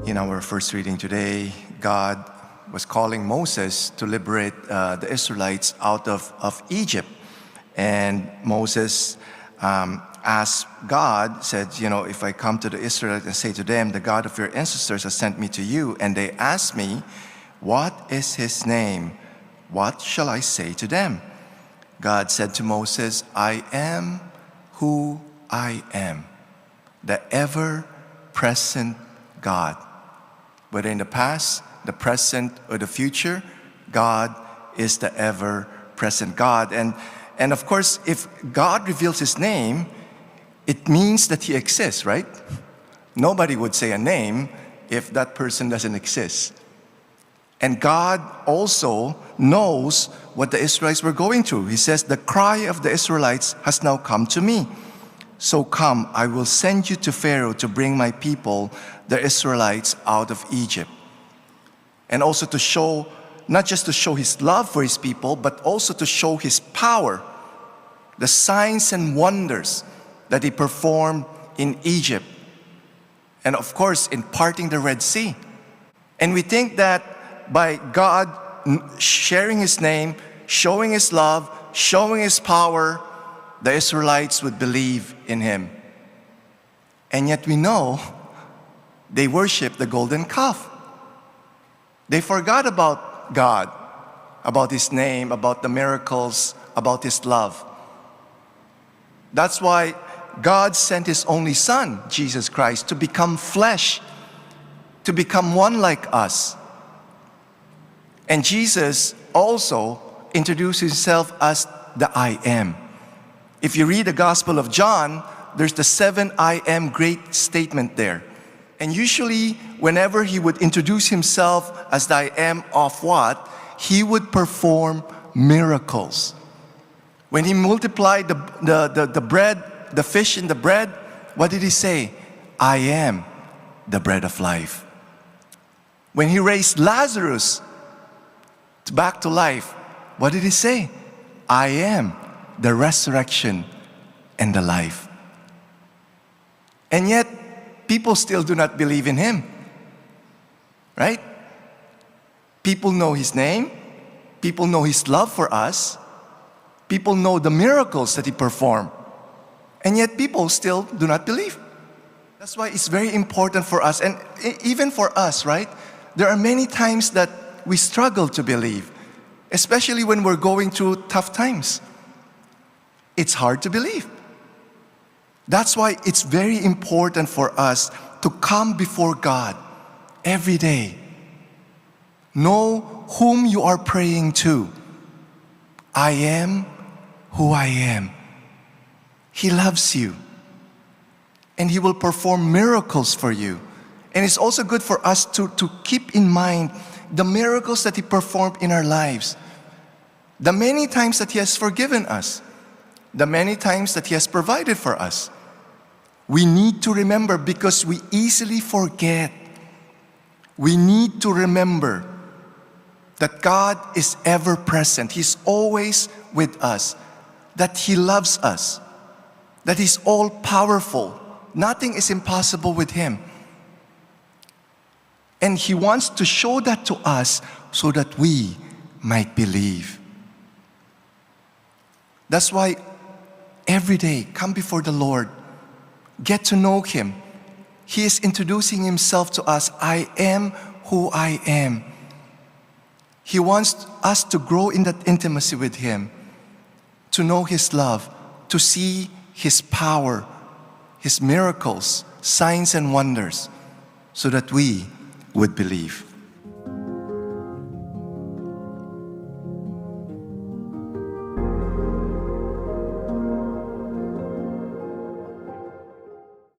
In our first reading today, God was calling Moses to liberate the Israelites out of Egypt. And Moses asked God, said, if I come to the Israelites and say to them, the God of your ancestors has sent me to you, and they ask me, what is his name? What shall I say to them? God said to Moses, I am who I am, the ever-present God. Whether in the past, the present, or the future, God is the ever-present God. And of course, if God reveals his name, it means that he exists, right? Nobody would say a name if that person doesn't exist. And God also knows what the Israelites were going through. He says, the cry of the Israelites has now come to me. So come, I will send you to Pharaoh to bring my people, the Israelites, out of Egypt. And also to show, not just to show his love for his people, but also to show his power, the signs and wonders that he performed in Egypt. And of course, in parting the Red Sea. And we think that by God sharing his name, showing his love, showing his power, the Israelites would believe in him. And yet we know they worship the golden calf. They forgot about God, about his name, about the miracles, about his love. That's why God sent his only Son, Jesus Christ, to become flesh, to become one like us. And Jesus also introduced himself as the I am. If you read the Gospel of John, there's the 7 I am great statement there. And usually, whenever he would introduce himself as the I am of what, he would perform miracles. When he multiplied the bread, the fish and the bread, what did he say? I am the bread of life. When he raised Lazarus back to life, what did he say? I am the resurrection and the life. And yet, people still do not believe in him. Right? People know his name. People know his love for us. People know the miracles that he performed. And yet, people still do not believe. That's why it's very important for us, and even for us, right? There are many times that we struggle to believe, especially when we're going through tough times. It's hard to believe. That's why it's very important for us to come before God every day. Know whom you are praying to. I am who I am. He loves you. And he will perform miracles for you. And it's also good for us to keep in mind the miracles that he performed in our lives. The many times that he has forgiven us. The many times that he has provided for us. We need to remember because we easily forget. We need to remember that God is ever present. He's always with us. That he loves us. That he's all powerful. Nothing is impossible with him. And he wants to show that to us so that we might believe. That's why every day, come before the Lord. Get to know him. He is introducing himself to us. I am who I am. He wants us to grow in that intimacy with him, to know his love, to see his power, his miracles, signs and wonders, so that we would believe.